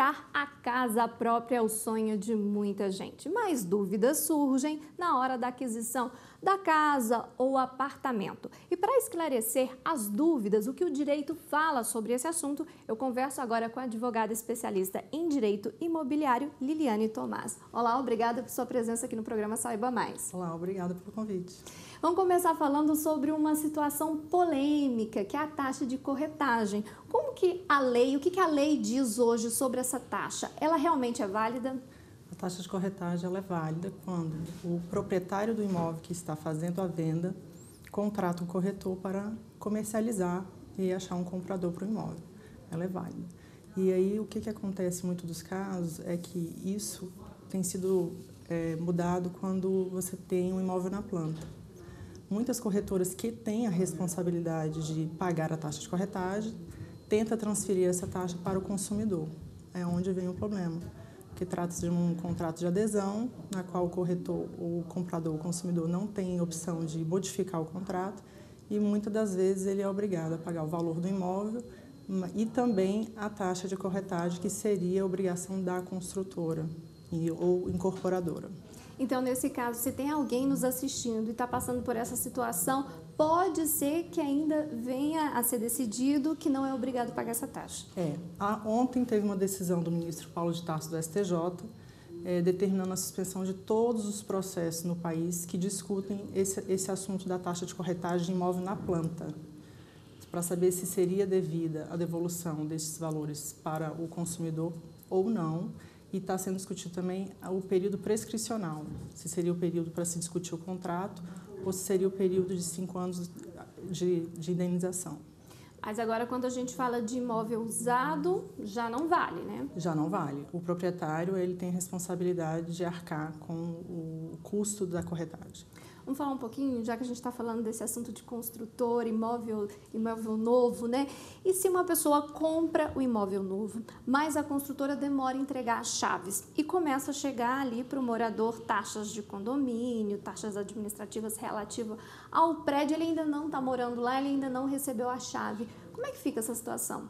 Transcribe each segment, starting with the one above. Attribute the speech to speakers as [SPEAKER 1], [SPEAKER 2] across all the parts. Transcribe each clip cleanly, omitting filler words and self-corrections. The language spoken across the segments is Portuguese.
[SPEAKER 1] Comprar a casa própria é o sonho de muita gente, mas dúvidas surgem na hora da aquisição da casa ou apartamento. E para esclarecer as dúvidas, o que o direito fala sobre esse assunto, eu converso agora com a advogada especialista em direito imobiliário, Liliane Tomás. Olá, obrigada por sua presença aqui no programa Saiba Mais.
[SPEAKER 2] Olá, obrigada pelo convite.
[SPEAKER 1] Vamos começar falando sobre uma situação polêmica, que é a taxa de corretagem. Como que a lei, o que a lei diz hoje sobre essa taxa? Ela realmente é válida?
[SPEAKER 2] A taxa de corretagem ela é válida quando o proprietário do imóvel que está fazendo a venda contrata um corretor para comercializar e achar um comprador para o imóvel. Ela é válida. E aí o que acontece em muitos dos casos é que isso tem sido mudado quando você tem um imóvel na planta. Muitas corretoras que têm a responsabilidade de pagar a taxa de corretagem tentam transferir essa taxa para o consumidor. É onde vem o problema, porque trata-se de um contrato de adesão, na qual o corretor, o comprador, o consumidor não tem opção de modificar o contrato e muitas das vezes ele é obrigado a pagar o valor do imóvel e também a taxa de corretagem, que seria a obrigação da construtora ou incorporadora.
[SPEAKER 1] Então, nesse caso, se tem alguém nos assistindo e está passando por essa situação, pode ser que ainda venha a ser decidido que não é obrigado a pagar essa taxa.
[SPEAKER 2] Ontem teve uma decisão do ministro Paulo de Tarso do STJ, determinando a suspensão de todos os processos no país que discutem esse assunto da taxa de corretagem de imóvel na planta, para saber se seria devida a devolução desses valores para o consumidor ou não. E está sendo discutido também o período prescricional, se seria o período para se discutir o contrato ou se seria o período de 5 anos de indenização.
[SPEAKER 1] Mas agora, quando a gente fala de imóvel usado, já não vale, né?
[SPEAKER 2] Já não vale. O proprietário ele tem a responsabilidade de arcar com o custo da corretagem.
[SPEAKER 1] Vamos falar um pouquinho, já que a gente está falando desse assunto de construtor, imóvel novo, né? E se uma pessoa compra o imóvel novo, mas a construtora demora em entregar as chaves e começa a chegar ali para o morador taxas de condomínio, taxas administrativas relativas ao prédio, ele ainda não está morando lá, ele ainda não recebeu a chave. Como é que fica essa situação?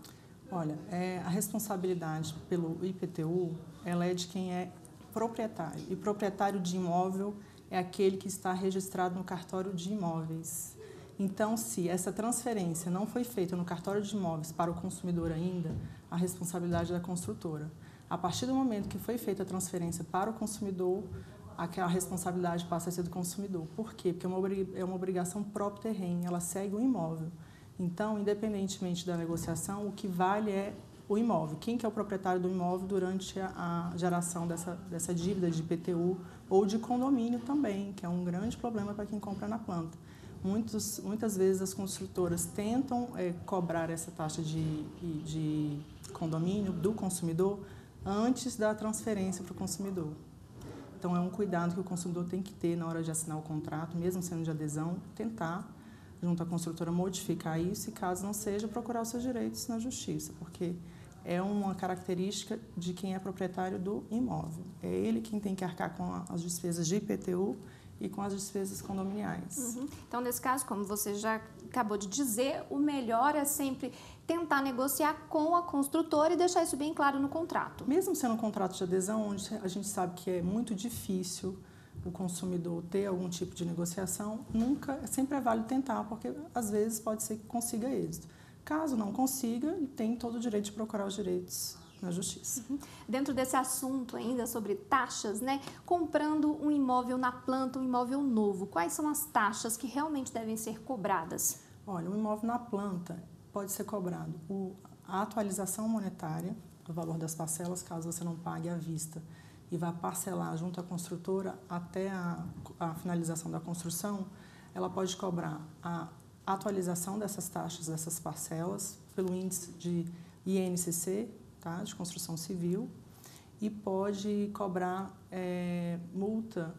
[SPEAKER 2] Olha, a responsabilidade pelo IPTU, ela é de quem é proprietário. E proprietário de imóvel é aquele que está registrado no cartório de imóveis. Então, se essa transferência não foi feita no cartório de imóveis para o consumidor ainda, a responsabilidade é da construtora. A partir do momento que foi feita a transferência para o consumidor, aquela responsabilidade passa a ser do consumidor. Por quê? Porque é uma obrigação própria terreno, ela segue o imóvel. Então, independentemente da negociação, o que vale é o imóvel. Quem que é o proprietário do imóvel durante a geração dessa dívida de IPTU ou de condomínio também, que é um grande problema para quem compra na planta. Muitas vezes as construtoras tentam cobrar essa taxa de condomínio do consumidor antes da transferência para o consumidor. Então, é um cuidado que o consumidor tem que ter na hora de assinar o contrato, mesmo sendo de adesão, tentar, junto à construtora, modificar isso e, caso não seja, procurar os seus direitos na justiça, porque é uma característica de quem é proprietário do imóvel. É ele quem tem que arcar com as despesas de IPTU e com as despesas condominiais.
[SPEAKER 1] Então, nesse caso, como você já acabou de dizer, o melhor é sempre tentar negociar com a construtora e deixar isso bem claro no contrato.
[SPEAKER 2] Mesmo sendo um contrato de adesão, onde a gente sabe que é muito difícil o consumidor ter algum tipo de negociação, sempre é válido tentar, porque às vezes pode ser que consiga êxito. Caso não consiga, ele tem todo o direito de procurar os direitos na justiça.
[SPEAKER 1] Dentro desse assunto ainda sobre taxas, né? Comprando um imóvel na planta, um imóvel novo, quais são as taxas que realmente devem ser cobradas?
[SPEAKER 2] Olha, um imóvel na planta pode ser cobrado a atualização monetária do valor das parcelas, caso você não pague à vista e vá parcelar junto à construtora até a finalização da construção, ela pode cobrar a atualização dessas taxas, dessas parcelas, pelo índice de INCC, tá, de construção civil, e pode cobrar multa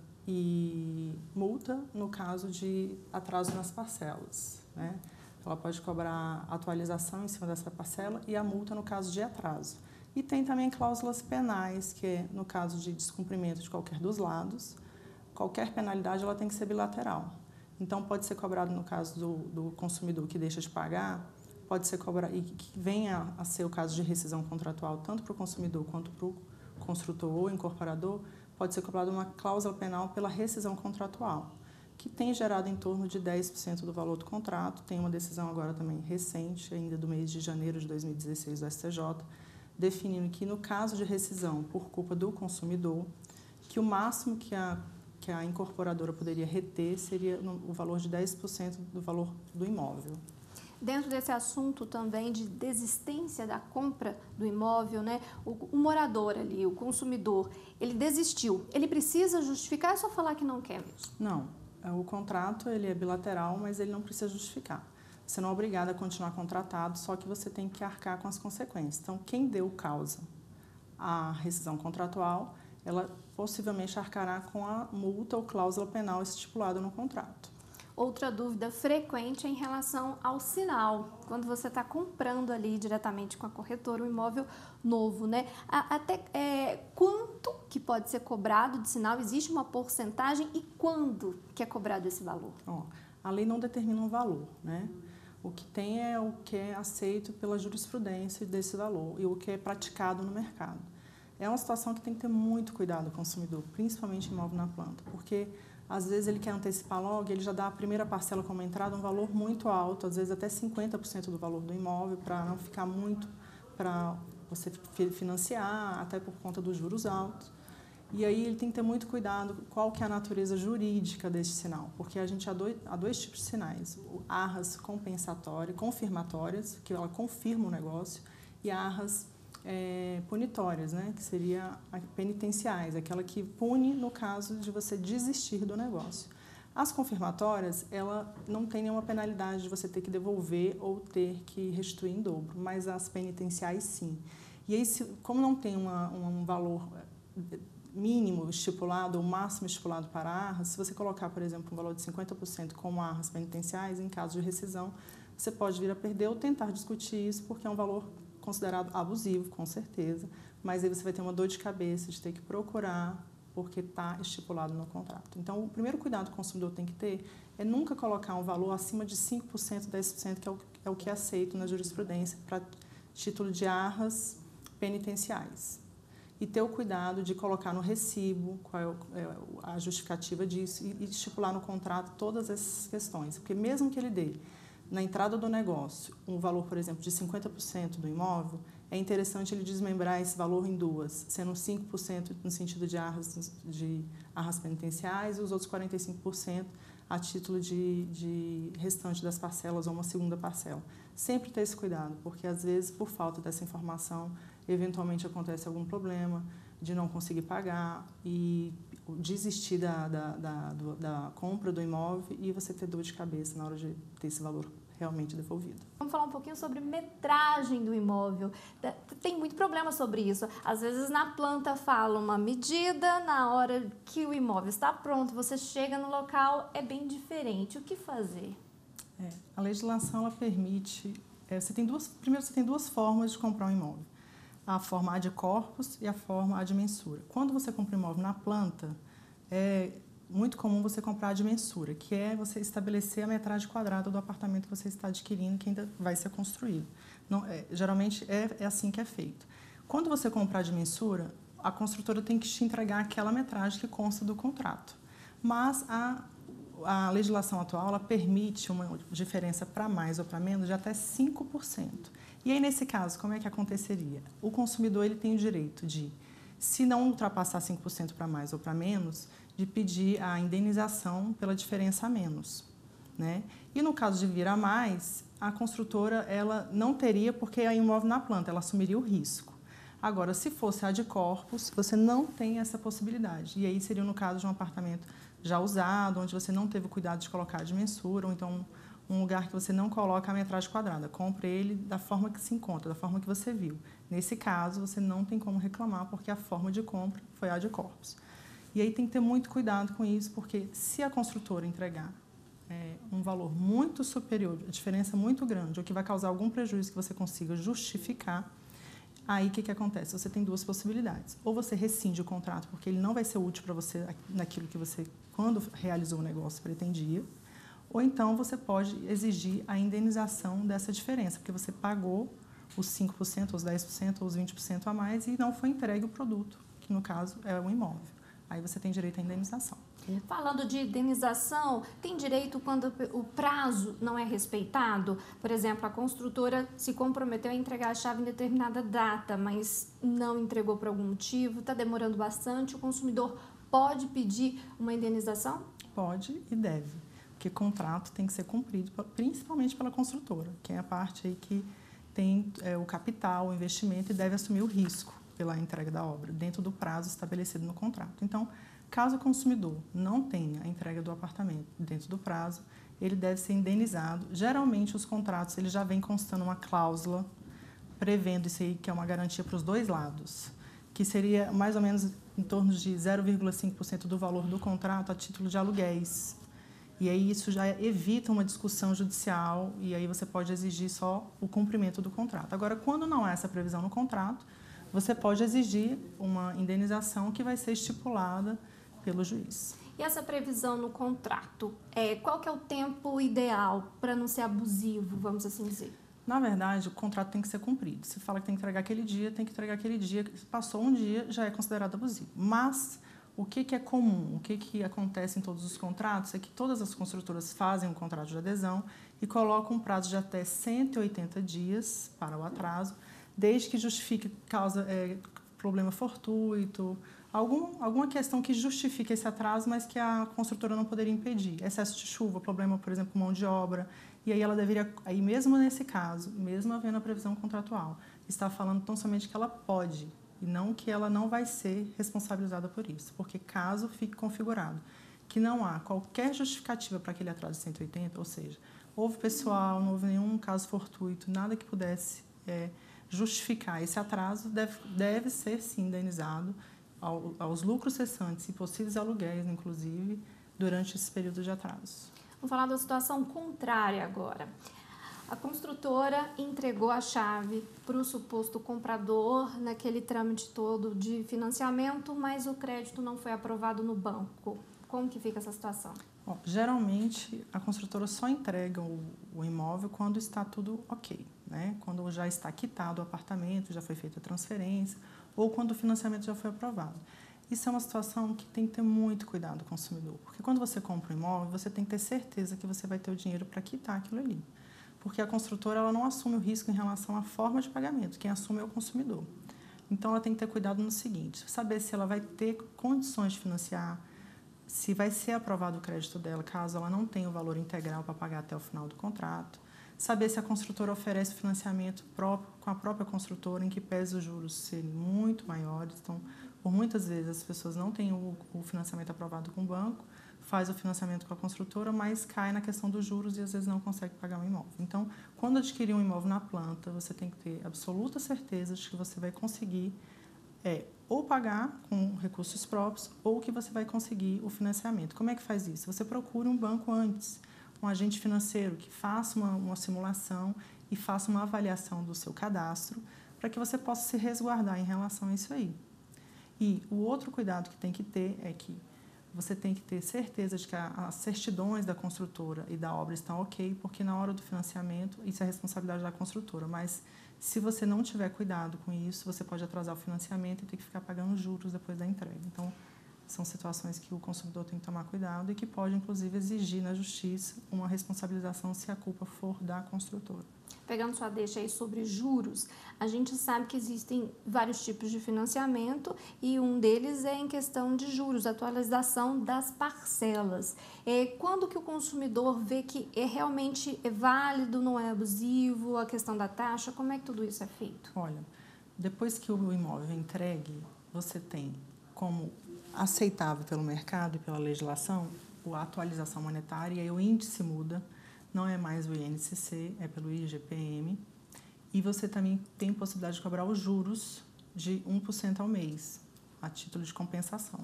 [SPEAKER 2] no caso de atraso nas parcelas, né? Ela pode cobrar atualização em cima dessa parcela e a multa no caso de atraso. E tem também cláusulas penais, que é no caso de descumprimento de qualquer dos lados, qualquer penalidade ela tem que ser bilateral. Então, pode ser cobrado no caso do consumidor que deixa de pagar, pode ser cobrado, e que venha a ser o caso de rescisão contratual, tanto para o consumidor quanto para o construtor ou incorporador, pode ser cobrada uma cláusula penal pela rescisão contratual, que tem gerado em torno de 10% do valor do contrato. Tem uma decisão agora também recente, ainda do mês de janeiro de 2016 do STJ, definindo que no caso de rescisão por culpa do consumidor, que o máximo que a incorporadora poderia reter seria o valor de 10% do valor do imóvel.
[SPEAKER 1] Dentro desse assunto também de desistência da compra do imóvel, né, o morador ali, o consumidor, ele desistiu. Ele precisa justificar, é só falar que não quer mesmo?
[SPEAKER 2] Não. O contrato ele é bilateral, mas ele não precisa justificar. Você não é obrigado a continuar contratado, só que você tem que arcar com as consequências. Então, quem deu causa à rescisão contratual, ela possivelmente arcará com a multa ou cláusula penal estipulada no contrato.
[SPEAKER 1] Outra dúvida frequente é em relação ao sinal, quando você está comprando ali diretamente com a corretora um imóvel novo, né? Quanto que pode ser cobrado de sinal? Existe uma porcentagem e quando que é cobrado esse valor?
[SPEAKER 2] A lei não determina um valor, né? O que tem é o que é aceito pela jurisprudência desse valor e o que é praticado no mercado. É uma situação que tem que ter muito cuidado o consumidor, principalmente imóvel na planta, porque às vezes ele quer antecipar logo, ele já dá a primeira parcela como entrada, um valor muito alto, às vezes até 50% do valor do imóvel, para não ficar muito para você financiar, até por conta dos juros altos. E aí ele tem que ter muito cuidado qual que é a natureza jurídica deste sinal, porque a gente há dois tipos de sinais, arras compensatórias, confirmatórias, que ela confirma o negócio, e arras punitórias, né, que seria penitenciais, aquela que pune no caso de você desistir do negócio. As confirmatórias, ela não tem nenhuma penalidade de você ter que devolver ou ter que restituir em dobro, mas as penitenciais sim. E aí, como não tem um valor mínimo estipulado ou máximo estipulado para arras, se você colocar, por exemplo, um valor de 50% como arras penitenciais, em caso de rescisão, você pode vir a perder ou tentar discutir isso, porque é um valor considerado abusivo, com certeza, mas aí você vai ter uma dor de cabeça de ter que procurar, porque está estipulado no contrato. Então, o primeiro cuidado que o consumidor tem que ter é nunca colocar um valor acima de 5%, 10%, que é o que é aceito na jurisprudência para título de arras penitenciais. E ter o cuidado de colocar no recibo qual é a justificativa disso e estipular no contrato todas essas questões, porque mesmo que ele dê na entrada do negócio um valor, por exemplo, de 50% do imóvel, é interessante ele desmembrar esse valor em duas, sendo 5% no sentido de arras penitenciais e os outros 45% a título de restante das parcelas ou uma segunda parcela. Sempre ter esse cuidado, porque às vezes, por falta dessa informação, eventualmente acontece algum problema de não conseguir pagar e desistir da compra do imóvel e você ter dor de cabeça na hora de ter esse valor realmente devolvido.
[SPEAKER 1] Vamos falar um pouquinho sobre metragem do imóvel. Tem muito problema sobre isso. Às vezes na planta fala uma medida, na hora que o imóvel está pronto, você chega no local, é bem diferente. O que fazer?
[SPEAKER 2] A legislação ela permite... Primeiro você tem duas formas de comprar um imóvel. A forma ad corpus e a forma ad mensura. Quando você compra um imóvel na planta, é muito comum você comprar ad mensura, que é você estabelecer a metragem quadrada do apartamento que você está adquirindo, que ainda vai ser construído. Não, geralmente é assim que é feito. Quando você comprar ad mensura, a construtora tem que te entregar aquela metragem que consta do contrato. Mas a legislação atual ela permite uma diferença para mais ou para menos de até 5%. E aí, nesse caso, como é que aconteceria? O consumidor ele tem o direito de, se não ultrapassar 5% para mais ou para menos, de pedir a indenização pela diferença a menos, né? E no caso de vir a mais, a construtora ela não teria, porque é imóvel na planta, ela assumiria o risco. Agora, se fosse ad corpus, você não tem essa possibilidade. E aí seria no caso de um apartamento já usado, onde você não teve o cuidado de colocar de mensura, ou então um lugar que você não coloca a metragem quadrada. Compre ele da forma que se encontra, da forma que você viu. Nesse caso, você não tem como reclamar, porque a forma de compra foi ad corpus. E aí tem que ter muito cuidado com isso, porque se a construtora entregar um valor muito superior, a diferença muito grande, ou que vai causar algum prejuízo que você consiga justificar, aí o que acontece? Você tem duas possibilidades. Ou você rescinde o contrato, porque ele não vai ser útil para você naquilo que você, quando realizou o negócio, pretendia, Ou então você pode exigir a indenização dessa diferença, porque você pagou os 5%, os 10%, os 20% a mais e não foi entregue o produto, que no caso é um imóvel. Aí você tem direito à indenização.
[SPEAKER 1] Falando de indenização, tem direito quando o prazo não é respeitado? Por exemplo, a construtora se comprometeu a entregar a chave em determinada data, mas não entregou por algum motivo, está demorando bastante, o consumidor pode pedir uma indenização?
[SPEAKER 2] Pode e deve, porque contrato tem que ser cumprido, principalmente pela construtora, que é a parte aí que tem o capital, o investimento e deve assumir o risco pela entrega da obra, dentro do prazo estabelecido no contrato. Então, caso o consumidor não tenha a entrega do apartamento dentro do prazo, ele deve ser indenizado. Geralmente, os contratos eles já vêm constando uma cláusula prevendo isso aí, que é uma garantia para os dois lados, que seria mais ou menos em torno de 0,5% do valor do contrato a título de aluguéis. E aí isso já evita uma discussão judicial e aí você pode exigir só o cumprimento do contrato. Agora, quando não há essa previsão no contrato, você pode exigir uma indenização que vai ser estipulada pelo juiz.
[SPEAKER 1] E essa previsão no contrato, qual que é o tempo ideal para não ser abusivo, vamos assim dizer?
[SPEAKER 2] Na verdade, o contrato tem que ser cumprido. Se fala que tem que entregar aquele dia, tem que entregar aquele dia. Se passou um dia, já é considerado abusivo. Mas o que é comum, o que acontece em todos os contratos é que todas as construtoras fazem um contrato de adesão e colocam um prazo de até 180 dias para o atraso, desde que justifique causa problema fortuito, alguma questão que justifique esse atraso, mas que a construtora não poderia impedir. Excesso de chuva, problema, por exemplo, mão de obra. E aí ela deveria, aí mesmo nesse caso, mesmo havendo a previsão contratual, está falando tão somente que ela pode e não que ela não vai ser responsabilizada por isso. Porque caso fique configurado que não há qualquer justificativa para aquele atraso de 180, ou seja, houve pessoal, não houve nenhum caso fortuito, nada que pudesse justificar esse atraso, deve ser sim indenizado aos lucros cessantes e possíveis aluguéis, inclusive, durante esse período de atraso.
[SPEAKER 1] Vamos falar da situação contrária agora. A construtora entregou a chave para o suposto comprador naquele trâmite todo de financiamento, mas o crédito não foi aprovado no banco. Como que fica essa situação?
[SPEAKER 2] Bom, geralmente, a construtora só entrega o imóvel quando está tudo ok, né? Quando já está quitado o apartamento, já foi feita a transferência, ou quando o financiamento já foi aprovado. Isso é uma situação que tem que ter muito cuidado com o consumidor, porque quando você compra um imóvel, você tem que ter certeza que você vai ter o dinheiro para quitar aquilo ali. Porque a construtora ela não assume o risco em relação à forma de pagamento, quem assume é o consumidor. Então, ela tem que ter cuidado no seguinte, saber se ela vai ter condições de financiar, se vai ser aprovado o crédito dela, caso ela não tenha o valor integral para pagar até o final do contrato, saber se a construtora oferece financiamento próprio com a própria construtora, em que pese os juros serem muito maiores. Então, por muitas vezes, as pessoas não têm o financiamento aprovado com o banco, faz o financiamento com a construtora, mas cai na questão dos juros e às vezes não consegue pagar um imóvel. Então, quando adquirir um imóvel na planta, você tem que ter absoluta certeza de que você vai conseguir ou pagar com recursos próprios ou que você vai conseguir o financiamento. Como é que faz isso? Você procura um banco antes, um agente financeiro que faça uma simulação e faça uma avaliação do seu cadastro para que você possa se resguardar em relação a isso aí. E o outro cuidado que tem que ter é que você tem que ter certeza de que as certidões da construtora e da obra estão ok, porque na hora do financiamento, isso é responsabilidade da construtora, mas se você não tiver cuidado com isso, você pode atrasar o financiamento e ter que ficar pagando juros depois da entrega. Então, são situações que o consumidor tem que tomar cuidado e que pode, inclusive, exigir na justiça uma responsabilização se a culpa for da construtora.
[SPEAKER 1] Pegando sua deixa aí sobre juros, a gente sabe que existem vários tipos de financiamento e um deles é em questão de juros, atualização das parcelas. Quando que o consumidor vê que realmente é válido, não é abusivo, a questão da taxa, como é que tudo isso é feito?
[SPEAKER 2] Olha, depois que o imóvel é entregue, você tem como aceitável pelo mercado e pela legislação a atualização monetária, e aí o índice muda, não é mais o INCC, é pelo IGPM, e você também tem possibilidade de cobrar os juros de 1% ao mês, a título de compensação.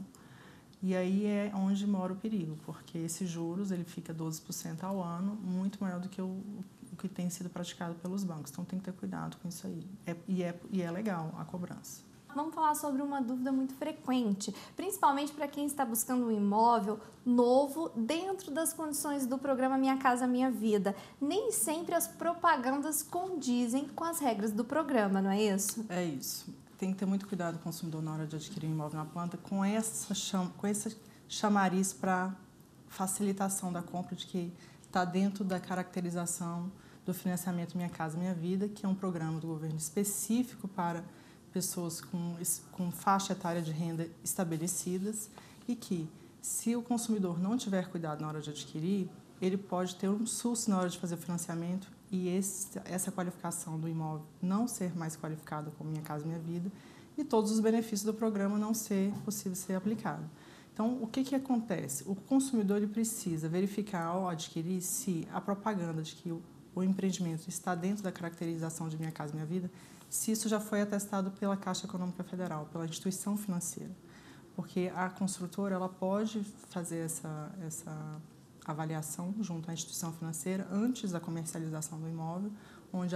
[SPEAKER 2] E aí é onde mora o perigo, porque esses juros ele fica 12% ao ano, muito maior do que o que tem sido praticado pelos bancos. Então tem que ter cuidado com isso aí. E é legal a cobrança.
[SPEAKER 1] Vamos falar sobre uma dúvida muito frequente, principalmente para quem está buscando um imóvel novo dentro das condições do programa Minha Casa Minha Vida. Nem sempre as propagandas condizem com as regras do programa, não é isso?
[SPEAKER 2] É isso. Tem que ter muito cuidado o consumidor na hora de adquirir um imóvel na planta com esse chamariz para facilitação da compra, de que está dentro da caracterização do financiamento Minha Casa Minha Vida, que é um programa do governo específico para pessoas com faixa etária de renda estabelecidas e que, se o consumidor não tiver cuidado na hora de adquirir, ele pode ter um susto na hora de fazer o financiamento e essa qualificação do imóvel não ser mais qualificada como Minha Casa Minha Vida e todos os benefícios do programa não ser possível ser aplicado. Então, o que acontece? O consumidor ele precisa verificar ao adquirir se a propaganda de que o empreendimento está dentro da caracterização de Minha Casa Minha Vida, se isso já foi atestado pela Caixa Econômica Federal, pela instituição financeira. Porque a construtora ela pode fazer essa avaliação junto à instituição financeira antes da comercialização do imóvel, onde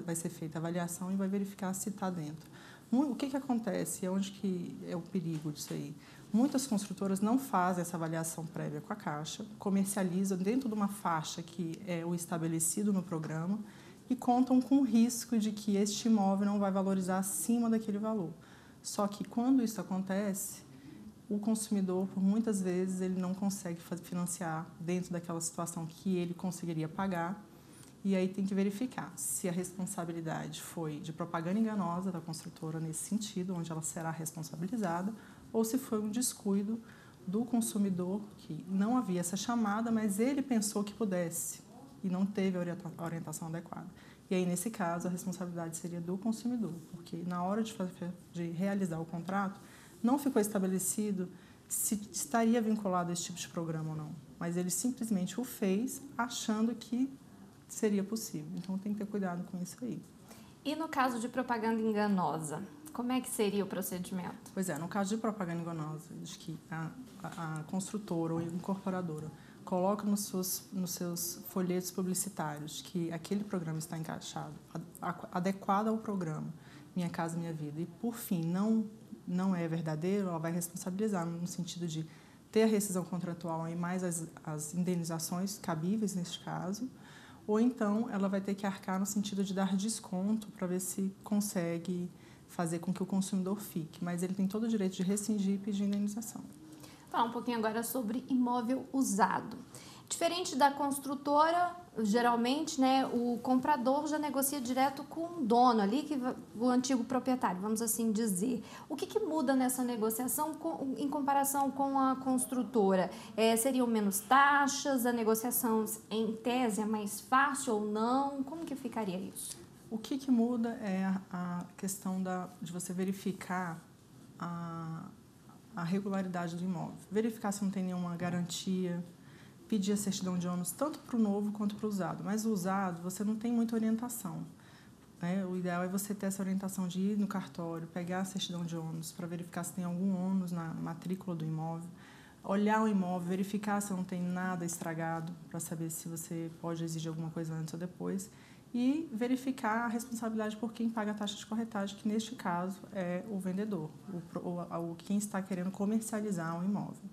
[SPEAKER 2] vai ser feita a avaliação e vai verificar se está dentro. O que acontece? Onde que é o perigo disso aí? Muitas construtoras não fazem essa avaliação prévia com a Caixa, comercializam dentro de uma faixa que é o estabelecido no programa e contam com o risco de que este imóvel não vai valorizar acima daquele valor. Só que quando isso acontece, o consumidor, por muitas vezes, ele não consegue financiar dentro daquela situação que ele conseguiria pagar. E aí tem que verificar se a responsabilidade foi de propaganda enganosa da construtora nesse sentido, onde ela será responsabilizada, ou se foi um descuido do consumidor, que não havia essa chamada, mas ele pensou que pudesse e não teve a orientação adequada. E aí, nesse caso, a responsabilidade seria do consumidor, porque na hora de realizar o contrato, não ficou estabelecido se estaria vinculado a esse tipo de programa ou não, mas ele simplesmente o fez achando que seria possível. Então, tem que ter cuidado com isso aí.
[SPEAKER 1] E no caso de propaganda enganosa, como é que seria o procedimento?
[SPEAKER 2] Pois é, no caso de propaganda enganosa, de que a construtora ou incorporadora coloca nos seus folhetos publicitários que aquele programa está encaixado, adequado ao programa Minha Casa Minha Vida, e por fim não é verdadeiro, ela vai responsabilizar no sentido de ter a rescisão contratual e mais as indenizações cabíveis neste caso, ou então ela vai ter que arcar no sentido de dar desconto para ver se consegue fazer com que o consumidor fique, mas ele tem todo o direito de rescindir e pedir indenização.
[SPEAKER 1] Falar um pouquinho agora sobre imóvel usado. Diferente da construtora, geralmente, né, o comprador já negocia direto com o dono ali, o antigo proprietário, vamos assim dizer. O que muda nessa negociação em comparação com a construtora? Seriam menos taxas? A negociação, em tese, é mais fácil ou não? Como que ficaria isso?
[SPEAKER 2] O que muda é a questão de você verificar a regularidade do imóvel. Verificar se não tem nenhuma garantia, pedir a certidão de ônus tanto para o novo quanto para o usado. Mas o usado, você não tem muita orientação, né? O ideal é você ter essa orientação de ir no cartório, pegar a certidão de ônus para verificar se tem algum ônus na matrícula do imóvel, olhar o imóvel, verificar se não tem nada estragado, para saber se você pode exigir alguma coisa antes ou depois, e verificar a responsabilidade por quem paga a taxa de corretagem, que neste caso é o vendedor, quem está querendo comercializar o imóvel.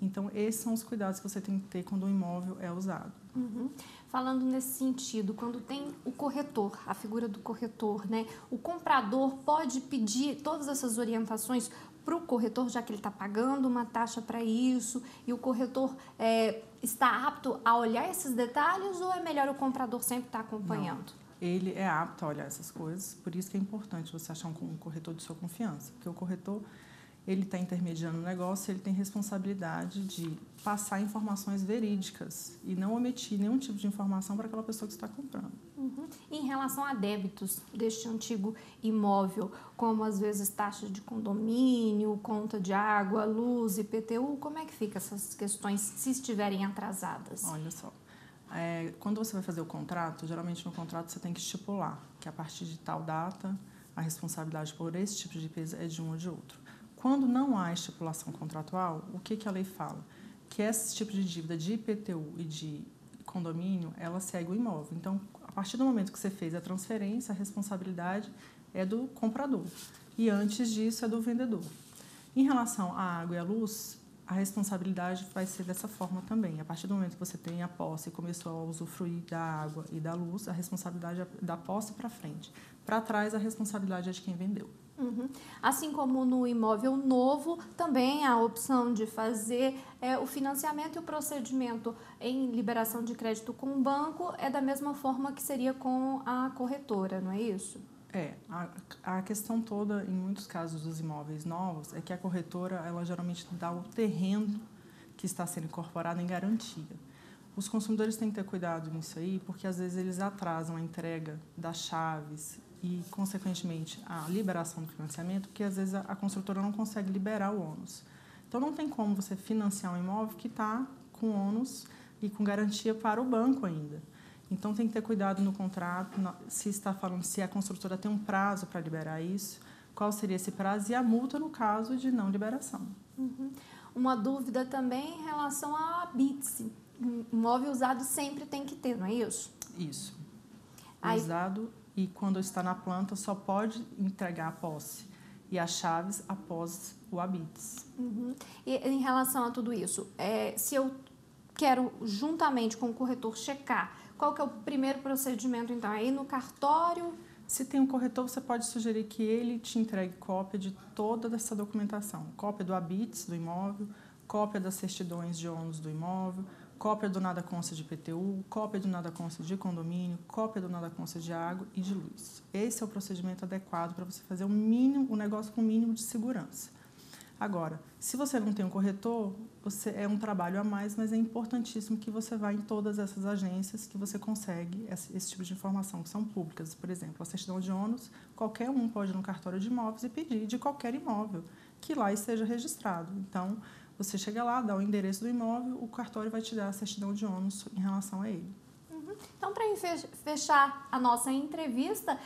[SPEAKER 2] Então, esses são os cuidados que você tem que ter quando o imóvel é usado.
[SPEAKER 1] Uhum. Falando nesse sentido, quando tem o corretor, a figura do corretor, né? O comprador pode pedir todas essas orientações para o corretor, já que ele está pagando uma taxa para isso, e o corretor está apto a olhar esses detalhes, ou é melhor o comprador sempre estar acompanhando?
[SPEAKER 2] Não, ele é apto a olhar essas coisas, por isso que é importante você achar um corretor de sua confiança, porque o corretor, ele está intermediando o negócio, ele tem responsabilidade de passar informações verídicas e não omitir nenhum tipo de informação para aquela pessoa que está comprando.
[SPEAKER 1] Uhum. Em relação a débitos deste antigo imóvel, como às vezes taxas de condomínio, conta de água, luz, IPTU, como é que fica essas questões se estiverem atrasadas?
[SPEAKER 2] Olha só, quando você vai fazer o contrato, geralmente no contrato você tem que estipular que a partir de tal data a responsabilidade por esse tipo de despesa é de um ou de outro. Quando não há estipulação contratual, o que a lei fala? Que esse tipo de dívida de IPTU e de condomínio, ela segue o imóvel. Então, a partir do momento que você fez a transferência, a responsabilidade é do comprador. E antes disso é do vendedor. Em relação à água e à luz, a responsabilidade vai ser dessa forma também. A partir do momento que você tem a posse e começou a usufruir da água e da luz, a responsabilidade é da posse para frente. Para trás, a responsabilidade é de quem vendeu.
[SPEAKER 1] Uhum. Assim como no imóvel novo, também a opção de fazer o financiamento e o procedimento em liberação de crédito com o banco é da mesma forma que seria com a corretora, não é isso?
[SPEAKER 2] A questão toda, em muitos casos dos imóveis novos, é que a corretora, ela geralmente dá o terreno que está sendo incorporado em garantia. Os consumidores têm que ter cuidado nisso aí, porque às vezes eles atrasam a entrega das chaves e, consequentemente, a liberação do financiamento, porque às vezes a construtora não consegue liberar o ônus. Então, não tem como você financiar um imóvel que está com ônus e com garantia para o banco ainda. Então, tem que ter cuidado no contrato, se está falando se a construtora tem um prazo para liberar isso, qual seria esse prazo e a multa no caso de não liberação.
[SPEAKER 1] Uhum. Uma dúvida também em relação à habite-se. Imóvel usado sempre tem que ter, não é isso?
[SPEAKER 2] Isso.
[SPEAKER 1] Aí...
[SPEAKER 2] Usado e quando está na planta só pode entregar a posse e as chaves após o habite-se.
[SPEAKER 1] Uhum. E em relação a tudo isso, se eu quero juntamente com o corretor checar, qual que é o primeiro procedimento, então? Aí no cartório?
[SPEAKER 2] Se tem um corretor, você pode sugerir que ele te entregue cópia de toda essa documentação. Cópia do habite do imóvel, cópia das certidões de ônus do imóvel, cópia do nada consta de IPTU, cópia do nada consta de condomínio, cópia do nada consta de água e de luz. Esse é o procedimento adequado para você fazer o negócio com o mínimo de segurança. Agora, se você não tem um corretor, é um trabalho a mais, mas é importantíssimo que você vá em todas essas agências que você consegue esse tipo de informação, que são públicas. Por exemplo, a certidão de ônus, qualquer um pode ir no cartório de imóveis e pedir de qualquer imóvel que lá esteja registrado. Então, você chega lá, dá o endereço do imóvel, o cartório vai te dar a certidão de ônus em relação a ele.
[SPEAKER 1] Uhum. Então, para fechar a nossa entrevista,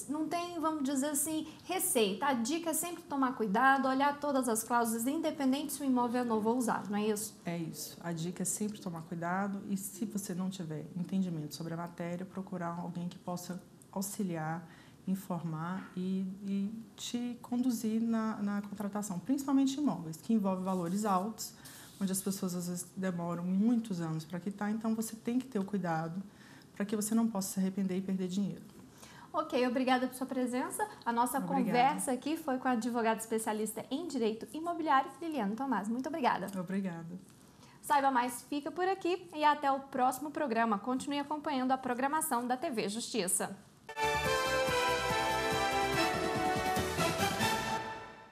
[SPEAKER 1] não tem, vamos dizer assim, receita. A dica é sempre tomar cuidado, olhar todas as cláusulas, independente se o imóvel é novo ou usado, não é isso?
[SPEAKER 2] É isso. A dica é sempre tomar cuidado e, se você não tiver entendimento sobre a matéria, procurar alguém que possa auxiliar, informar e te conduzir na contratação, principalmente imóveis, que envolve valores altos, onde as pessoas às vezes demoram muitos anos para quitar, então você tem que ter o cuidado para que você não possa se arrepender e perder dinheiro.
[SPEAKER 1] Ok, obrigada por sua presença. A nossa conversa aqui foi com a advogada especialista em Direito Imobiliário, Liliane Tomás. Muito obrigada.
[SPEAKER 2] Obrigada.
[SPEAKER 1] Saiba Mais fica por aqui e até o próximo programa. Continue acompanhando a programação da TV Justiça.